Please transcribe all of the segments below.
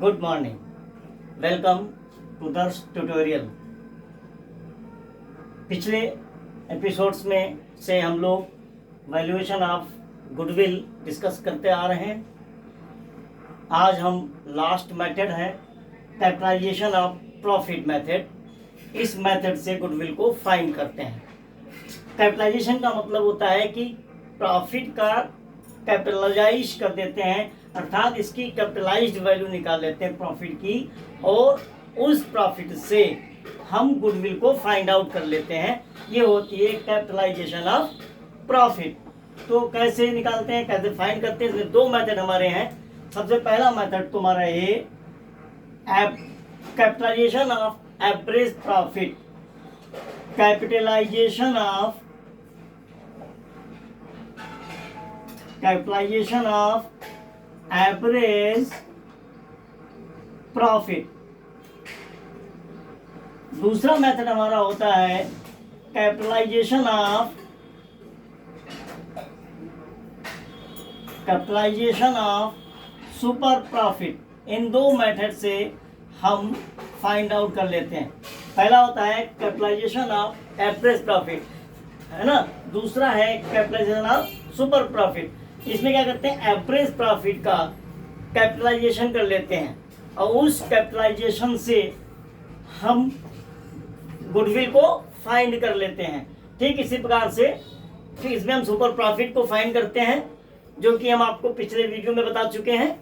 Good morning, welcome to दर्श tutorial. पिछले episodes में से हम लोग वैल्यूएशन ऑफ गुडविल डिस्कस करते आ रहे हैं। आज हम लास्ट मेथड है कैपिटलाइजेशन ऑफ प्रॉफिट मेथड। इस मेथड से गुडविल को फाइंड करते हैं। कैपिटलाइजेशन का मतलब होता है कि प्रॉफिट का कैपिटलाइज कर देते हैं, अर्थात इसकी कैपिटलाइज्ड वैल्यू निकाल लेते हैं प्रॉफिट की, और उस प्रॉफिट से हम गुडविल को फाइंड आउट कर लेते हैं। ये होती है कैपिटलाइजेशन ऑफ प्रॉफिट। तो कैसे निकालते हैं, कैसे फाइंड करते हैं, इसमें दो मेथड हमारे हैं। सबसे पहला मेथड तुम्हारा ये capitalisation of average profit. Capitalisation of average profit. दूसरा मेथड हमारा होता है कैपिटलाइजेशन ऑफ सुपर प्रॉफिट। इन दो मेथड से हम फाइंड आउट कर लेते हैं। पहला होता है कैपिटलाइजेशन ऑफ एवरेज प्रॉफिट, है ना। दूसरा है कैपिटलाइजेशन ऑफ सुपर प्रॉफिट। इसमें क्या करते हैं, एवरेज प्रॉफिट का कैपिटलाइजेशन कर लेते हैं और उस कैपिटलाइजेशन से हम गुडविल को फाइंड कर लेते हैं। ठीक इसी प्रकार से फिर इसमें हम सुपर प्रॉफिट को फाइंड करते हैं, जो कि हम आपको पिछले वीडियो में बता चुके हैं,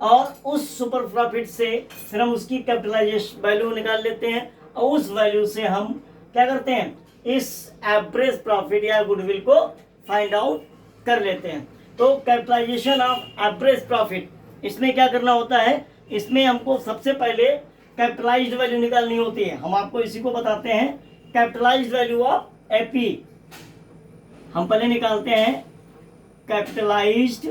और उस सुपर प्रॉफिट से फिर हम उसकी कैपिटलाइजेशन वैल्यू निकाल लेते हैं और उस वैल्यू से हम क्या करते हैं, इस एवरेज प्रॉफिट या गुडविल को फाइंड आउट कर लेते हैं। तो कैपिटलाइजेशन ऑफ एवरेज प्रॉफिट, इसमें क्या करना होता है, इसमें हमको सबसे पहले कैपिटलाइज्ड वैल्यू निकालनी होती है। हम आपको इसी को बताते हैं कैपिटलाइज्ड वैल्यू ऑफ एपी। हम पहले निकालते हैं capitalised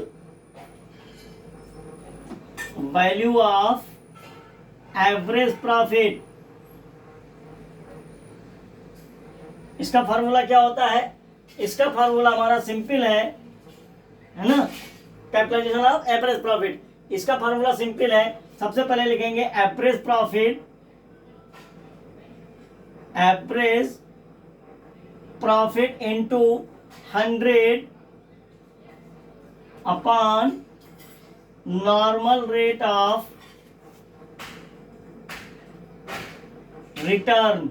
value of average profit. इसका फार्मूला क्या होता है, इसका फार्मूला हमारा सिंपल है ना। कैपिटलाइजेशन ऑफ एवरेज प्रॉफिट, इसका फार्मूला सिंपल है। सबसे पहले लिखेंगे average profit into 100 upon normal rate of return.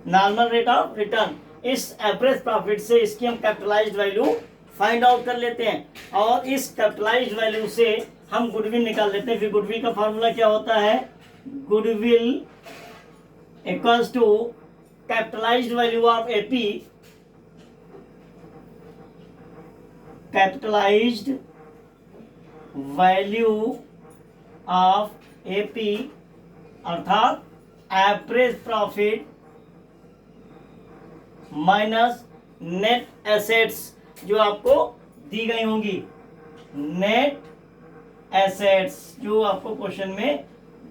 Normal rate of return, इस एवरेज प्रॉफिट से इसकी हम कैपिटलाइज्ड वैल्यू फाइंड आउट कर लेते हैं और इस कैपिटलाइज्ड वैल्यू से हम गुडविल निकाल लेते हैं। फिर गुडविल का फार्मूला क्या होता है, goodwill equals to capitalised value of AP. Capitalised value of AP अर्थात average profit minus net assets जो आपको दी गई होंगी। नेट एसेट्स जो आपको क्वेश्चन में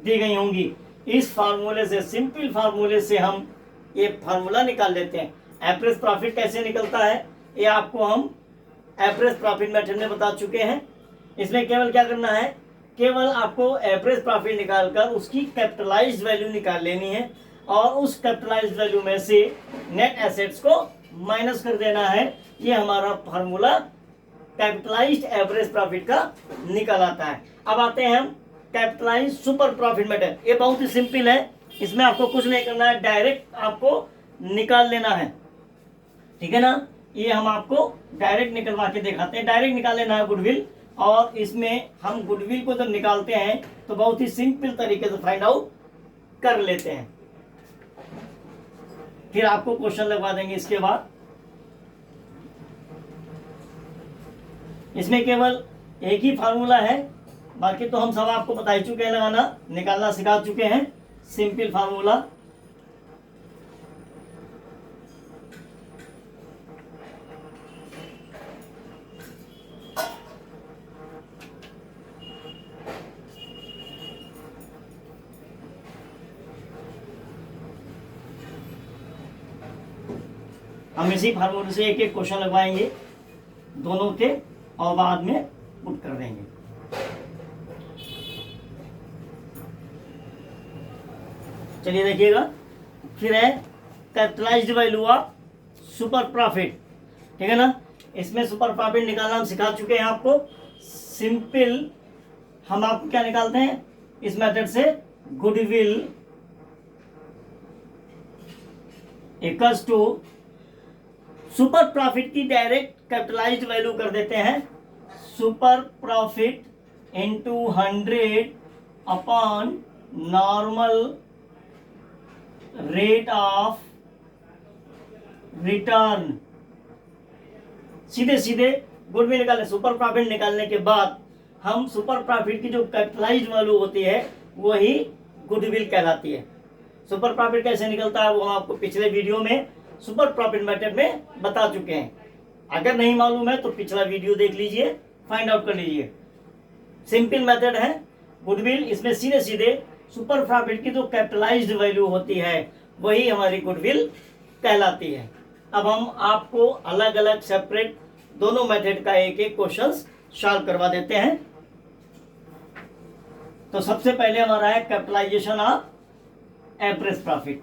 दी गई होंगी। इस फार्मूले से, सिंपल फार्मूले से हम ये फार्मूला निकाल लेते हैं। एवरेज प्रॉफिट कैसे निकलता है ये आपको हम एवरेज प्रॉफिट मेथड में बता चुके हैं। इसमें केवल क्या करना है, केवल आपको एवरेज प्रॉफिट निकालकर उसकी कैपिटलाइज्ड वैल्यू निकाल लेनी है और उस कैपिटलाइज्ड वैल्यू में से नेट एसेट्स को माइनस कर देना है। ये हमारा फार्मूला कैपिटलाइज्ड एवरेज प्रॉफिट का निकल आता है। अब आते हैं हम कैपिटलाइज्ड सुपर प्रॉफिट मेथड। ये बहुत ही सिंपल है, इसमें आपको कुछ नहीं करना है, डायरेक्ट आपको निकाल लेना है। ठीक है ना, ये हम आपको डायरेक्ट निकलवा के दिखाते हैं। डायरेक्ट निकाल लेना है गुडविल, और इसमें हम गुडविल को जब निकालते हैं तो बहुत ही सिंपल तरीके से फाइंड आउट कर लेते हैं। फिर आपको क्वेश्चन लगवा देंगे इसके बाद। इसमें केवल एक ही फार्मूला है, बाकी तो हम सब आपको बता ही चुके हैं, लगाना निकालना सिखा चुके हैं। सिंपल फार्मूला हम इसी फार्मूले से एक एक क्वेश्चन लगवाएंगे दोनों के और बाद में पुट कर देंगे। चलिए देखिएगा, फिर है capitalised value of super profit, ठीक है ना। इसमें सुपर प्रॉफिट निकालना हम सिखा चुके हैं आपको। सिंपल हम आपको क्या निकालते हैं इस मेथड से, goodwill equals to super profit की डायरेक्ट कैपिटलाइज्ड वैल्यू कर देते हैं, super profit into 100 upon normal rate of return. सीधे सीधे गुडविल निकालने, सुपर प्रॉफिट निकालने के बाद हम सुपर प्रॉफिट की जो कैपिटलाइज्ड वैल्यू होती है वही गुडविल कहलाती है। सुपर प्रॉफिट कैसे निकलता है वो हम आपको पिछले वीडियो में सुपर प्रॉफिट मेथड में बता चुके हैं। अगर नहीं मालूम है तो पिछला वीडियो देख लीजिए, फाइंड आउट कर लीजिए। सिंपल मेथड है गुडविल, इसमें सीधे सीधे सुपर प्रॉफिट की जो कैपिटलाइज्ड वैल्यू होती है वही हमारी गुडविल कहलाती है। अब हम आपको अलग अलग सेपरेट दोनों मेथड का एक एक क्वेश्चन सॉल्व करवा देते हैं। तो सबसे पहले हमारा है कैपिटलाइजेशन ऑफ एवरेज प्रॉफिट।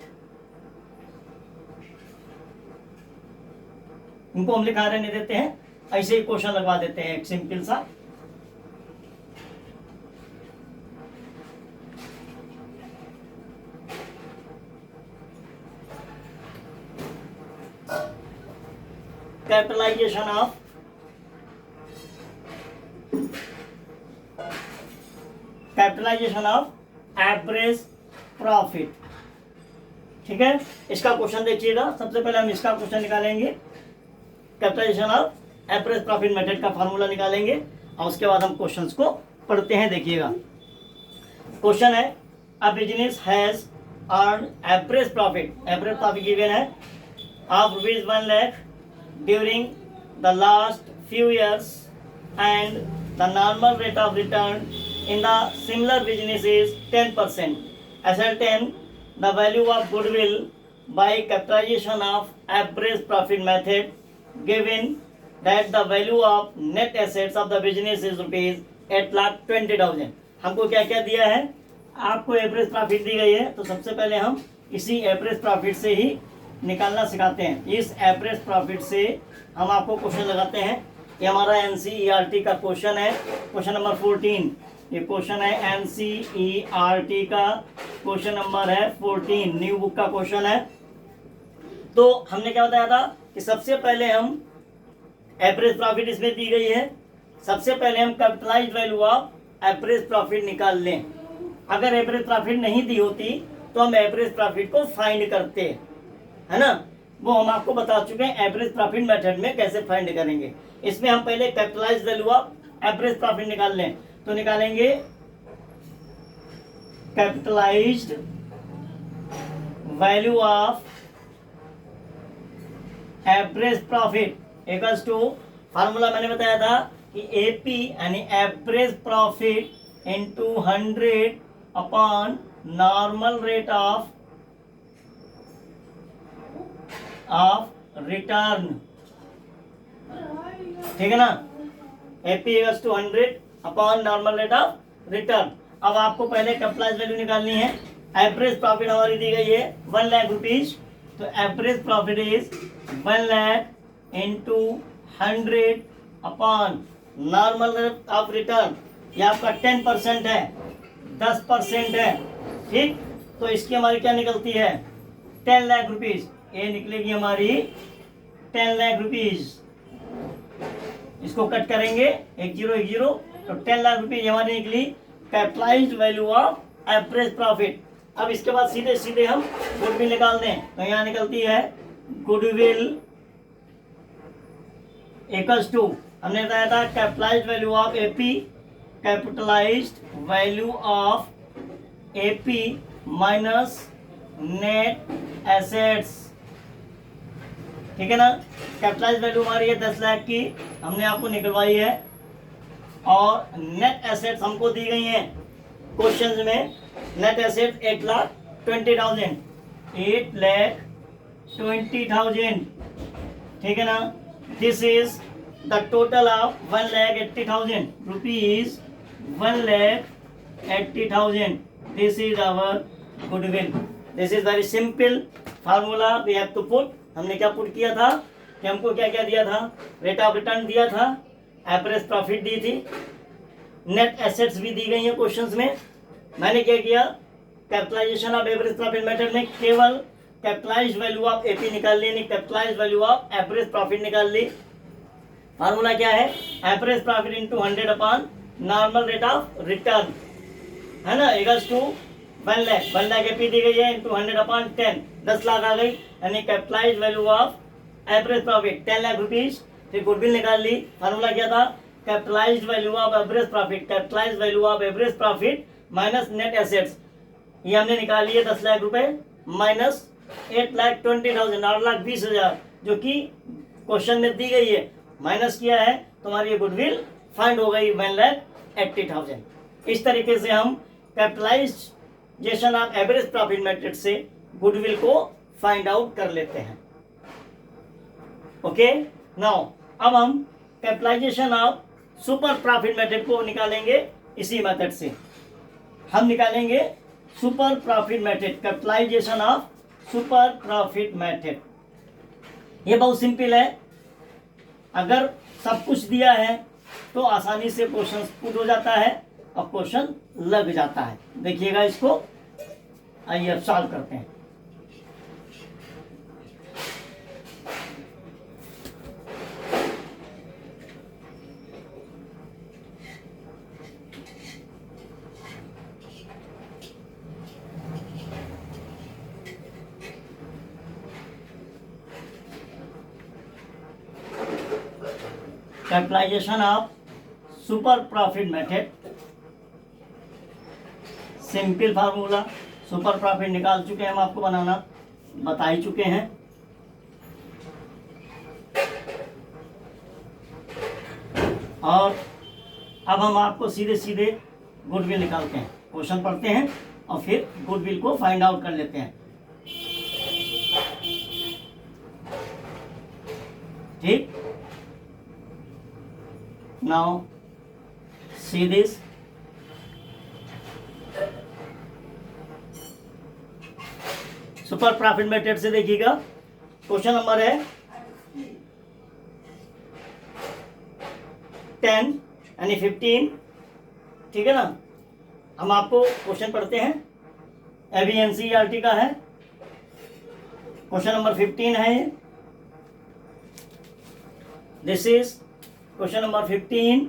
इनको हम लिखा रहने देते हैं, ऐसे ही क्वेश्चन लगवा देते हैं एक सिंपल सा। कैपिटलाइजेशन ऑफ एवरेज प्रॉफिट, ठीक है। इसका क्वेश्चन देखिएगा, सबसे पहले हम इसका क्वेश्चन निकालेंगे, capitalisation of average profit method का फार्मूला निकालेंगे और उसके बाद हम क्वेश्चंस को पढ़ते हैं। देखिएगा क्वेश्चन है, a business has earn average profit given है of ₹1 lakh during the last few years and the normal rate of return in the similar business is 10%. Ascertain the value of goodwill by capitalization of average profit method given that the value of net assets of the business is ₹8,20,000। हमको क्या क्या दिया है, आपको average profit दी गई है, तो सबसे पहले हम इसी एवरेज प्रॉफिट से ही निकालना सिखाते हैं। इस एवरेज प्रॉफिट से हम आपको क्वेश्चन लगाते हैं। ये हमारा NCERT का क्वेश्चन है, क्वेश्चन नंबर 14। ये क्वेश्चन है NCERT का क्वेश्चन नंबर है 14, न्यू बुक का क्वेश्चन है। तो हमने क्या बताया था कि सबसे पहले हम एवरेज प्रॉफिट इसमें दी गई है, सबसे पहले हम capitalised value of average profit निकाल लें। अगर एवरेज प्रॉफिट नहीं दी होती तो हम एवरेज प्रॉफिट को फाइंड करते, है ना। वो हम आपको बता चुके हैं एवरेज प्रॉफिट मेथड में कैसे फाइंड करेंगे। इसमें हम पहले capitalised value of average profit निकाल लें, तो निकालेंगे capitalised value of average profit equals to, formula मैंने बताया था कि AP यानी average profit into 100 upon normal rate of return, ठीक है ना। AP equals to 100 upon normal rate of return. अब आपको पहले कैपिटलाइज्ड वैल्यू निकालनी है। एवरेज प्रॉफिट हमारी दी गई है 1 लाख रुपीज, तो average profit is 1 lakh into 100 upon normal rate of return. ये आपका 10% है, 10% है, ठीक। तो इसकी हमारी क्या निकलती है 10 लाख रुपीज, ये निकलेगी हमारी 10 लाख रुपीज। इसको कट करेंगे 1 0 1 0, तो 10 लाख रुपीज हमारी निकली capitalised value of average profit. अब इसके बाद सीधे सीधे हम गुडविल निकाल दें, तो यहाँ निकलती है गुडविल इक्वल्स टू, हमने बताया था capitalised value of AP, capitalised value of AP minus net assets, ठीक है ना। कैपिटलाइज्ड वैल्यू हमारी है 10 लाख की, हमने आपको निकलवाई है, और नेट एसेट्स हमको दी गई हैं क्वेश्चंस में। नेट एसेट्स 8,20,000, 8,20,000, ठीक है ना। This is the total of 1,80,000 rupees, 1,80,000। This is our goodwill. This is very simple formula we have to put. हमने क्या पुट किया था कि हमको क्या क्या दिया था, रेट ऑफ रिटर्न दिया था, एवरेज प्रॉफिट दी थी, नेट एसेट्स भी दी गई है क्वेश्चंस में। मैंने क्या किया, capitalisation of average profit method में केवल कैपिटलाइज्ड वैल्यू ऑफ एपी निकाल ली, नहीं capitalised value of average profit निकाल ली। फार्मूला क्या है, average profit into 100 upon normal rate of return, है ना, equals to 1 lakh. 1 lakh AP दी गई है इंटू 100 अपॉन 10, 10 लाख आ गई, यानी capitalised value of average profit 10 lakh rupees. फिर गुडविल निकाल ली। फार्मूला क्या था, capitalised value of average profit, capitalised value of average profit minus net assets, ये हमने निकाली है 10 लाख रुपए माइनस 8,20,000, 8,20,000 जो कि क्वेश्चन में दी गई है, माइनस किया है तो हमारी ये गुडविल फाइंड हो गई 1,80,000। इस तरीके से हम capitalisation of average profit method से गुडविल को फाइंड आउट कर लेते हैं। ओके, नाउ अब हम capitalisation of super profit method को निकालेंगे। इसी मेथड से हम निकालेंगे super profit method, capitalisation of super profit method. ये बहुत सिंपल है, अगर सब कुछ दिया है तो आसानी से क्वेश्चन पुट हो जाता है और क्वेश्चन लग जाता है। देखिएगा इसको, आइए अब सॉल्व करते हैं। Capitalisation of super profit method, simple formula. Super profit निकाल चुके हैं हम, आपको बनाना बता ही चुके हैं। और अब हम आपको सीधे सीधे गुडविल निकालते हैं, क्वेश्चन पढ़ते हैं और फिर गुडविल को फाइंड आउट कर लेते हैं। ठीक, now see this, super profit method से देखिएगा, क्वेश्चन नंबर है 10 यानी 15, ठीक है ना। हम आपको क्वेश्चन पढ़ते हैं, एबीएनसीईआरटी का है, क्वेश्चन नंबर 15 है। This is question number 15।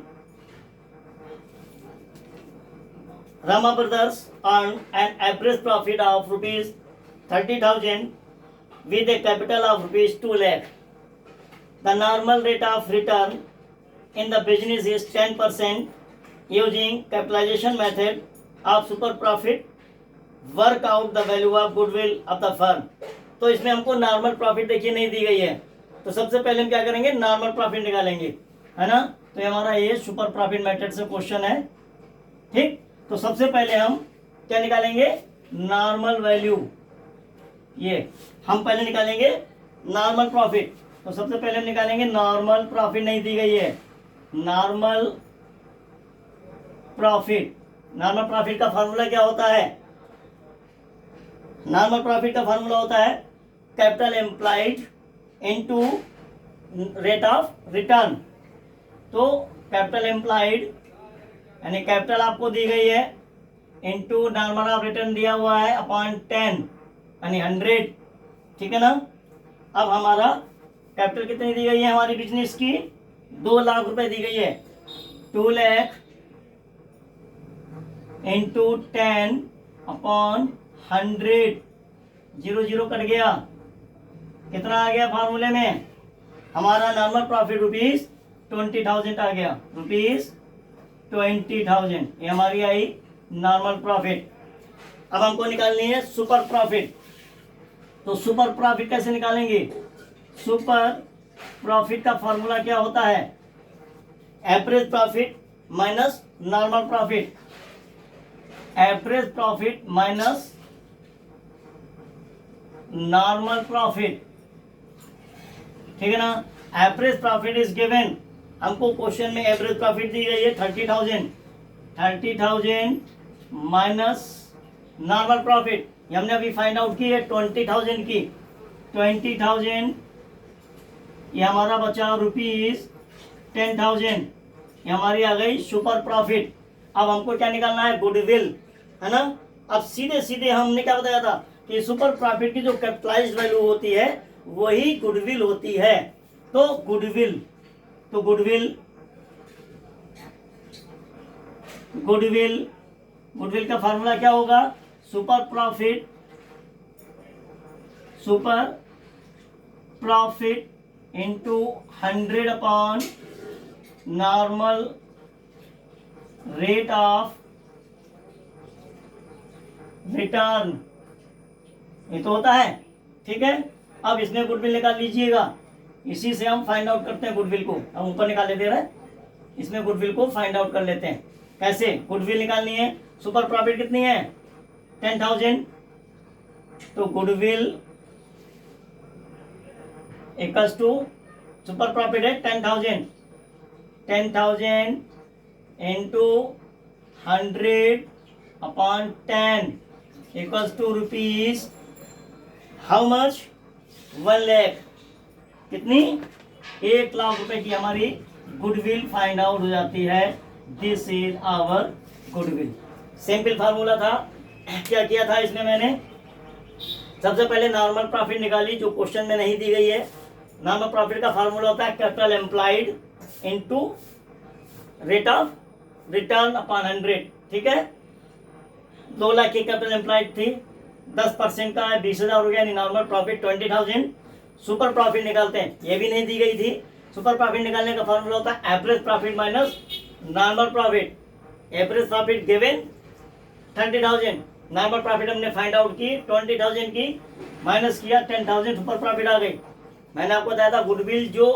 Rama Brothers earned an average profit of rupees 30,000 with a capital of rupees 2 lakh. The normal rate of return in the business is 10%. Using capitalization method of super profit, work out the value of goodwill of the firm. तो इसमें हमको normal profit देखिए नहीं दी गई है, तो सबसे पहले हम क्या करेंगे, नॉर्मल प्रॉफिट निकालेंगे, है ना। तो हमारा ये सुपर प्रॉफिट मेथड से क्वेश्चन है, ठीक। तो सबसे पहले हम क्या निकालेंगे, नॉर्मल वैल्यू। ये हम पहले निकालेंगे नॉर्मल प्रॉफिट, तो सबसे पहले हम निकालेंगे नॉर्मल प्रॉफिट, नहीं दी गई है, नॉर्मल प्रॉफिट। नॉर्मल प्रॉफिट का फार्मूला क्या होता है, नॉर्मल प्रॉफिट का फार्मूला होता है capital employed into rate of return. तो कैपिटल एम्प्लॉयड यानी कैपिटल आपको दी गई है इनटू नॉर्मल ऑफ रिटर्न दिया हुआ है अपॉन 10 यानी 100, ठीक है ना। अब हमारा कैपिटल कितनी दी गई है, हमारी बिजनेस की 2 लाख रुपए दी गई है, 2 लाख इंटू 10 अपॉन 100, 0 0 कट गया, कितना आ गया फार्मूले में, हमारा नॉर्मल प्रॉफिट रुपीज 20,000 आ गया, रुपीज 20,000, ये हमारी आई नॉर्मल प्रॉफिट। अब हमको निकालनी है सुपर प्रॉफिट। तो सुपर प्रॉफिट कैसे निकालेंगे, सुपर प्रॉफिट का फॉर्मूला क्या होता है, average profit minus normal profit, average profit minus normal profit, ठीक है ना। एवरेज प्रॉफिट इज गिवन, हमको क्वेश्चन में एवरेज प्रॉफिट दी गई है 30,000 माइनस नॉर्मल प्रॉफिट, ये हमने अभी फाइंड आउट की है 20,000 की, 20,000, ये हमारा बचा रुपीज 10,000, ये हमारी आ गई सुपर प्रॉफिट। अब हमको क्या निकालना है, गुडविल, है ना। अब सीधे सीधे हमने क्या बताया था कि सुपर प्रॉफिट की जो कैपिटलाइज्ड वैल्यू होती है वही गुडविल होती है। तो गुडविल गुडविल का फार्मूला क्या होगा, super profit into 100 upon normal rate of return, ये तो होता है, ठीक है। अब इसमें गुडविल निकाल लीजिएगा, इसी से हम फाइंड आउट करते हैं गुडविल को। हम ऊपर निकाले दे रहे हैं, इसमें गुडविल को फाइंड आउट कर लेते हैं। कैसे गुडविल निकालनी है, सुपर प्रॉफिट कितनी है 10,000, तो goodwill equals to super profit है 10,000 into 100 upon 10 equals to rupees how much, 1 lakh, कितनी 1 लाख रुपए की हमारी गुडविल फाइंड आउट हो जाती है। This is our goodwill. Simple formula था। क्या किया था इसमें मैंने, सबसे पहले नॉर्मल प्रॉफिट निकाली जो क्वेश्चन में नहीं दी गई है। नॉर्मल प्रॉफिट का फार्मूला होता है capital employed into rate of return upon 100, ठीक है। 2 लाख की कैपिटल एम्प्लॉयड थी, 10% का है 20,000 हो गया, यानी नॉर्मल प्रॉफिट 20,000। सुपर प्रॉफिट निकालते हैं, ये भी नहीं दी गई थी। सुपर प्रॉफिट निकालने का फार्मूला होता है average profit minus normal profit. Average profit given 30,000, normal profit हमने फाइंड आउट की 20,000 की, माइनस किया 10,000, सुपर प्रॉफिट आ गई। मैंने आपको बताया था गुडविल जो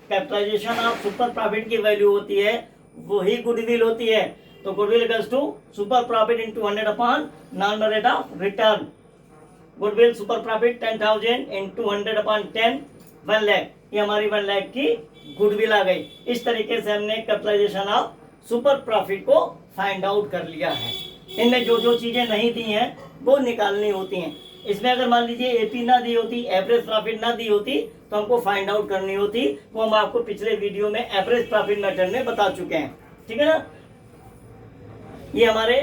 कैपिटलाइजेशन ऑफ सुपर प्रॉफिट की वैल्यू होती है वही गुडविल होती है। तो goodwill equals to super profit into 100 upon normal rate of return. Goodwill super profit 10,000 into 100 upon 10, 1 lakh, ये हमारी 1 लाख की गुडविल आ गई। इस तरीके से हमने कैपिटलाइजेशन ऑफ सुपर प्रॉफिट को फाइंड आउट कर लिया है। इनमें जो जो चीजें नहीं दी हैं वो निकालनी होती हैं। इसमें अगर मान लीजिए एपी ना दी होती, एवरेज प्रॉफिट ना दी होती, तो हमको फाइंड आउट करनी होती। वो हम आपको पिछले वीडियो में एवरेज प्रॉफिट मेथड में बता चुके हैं, ठीक है ना। ये हमारे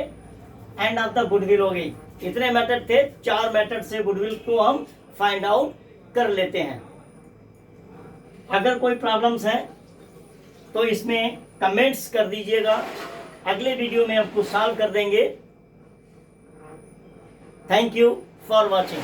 एंड ऑफ द गुडविल हो गई। इतने मेथड थे, 4 मेथड से गुडविल को हम फाइंड आउट कर लेते हैं। अगर कोई प्रॉब्लम्स है तो इसमें कमेंट्स कर दीजिएगा, अगले वीडियो में आपको सॉल्व कर देंगे। Thank you for watching.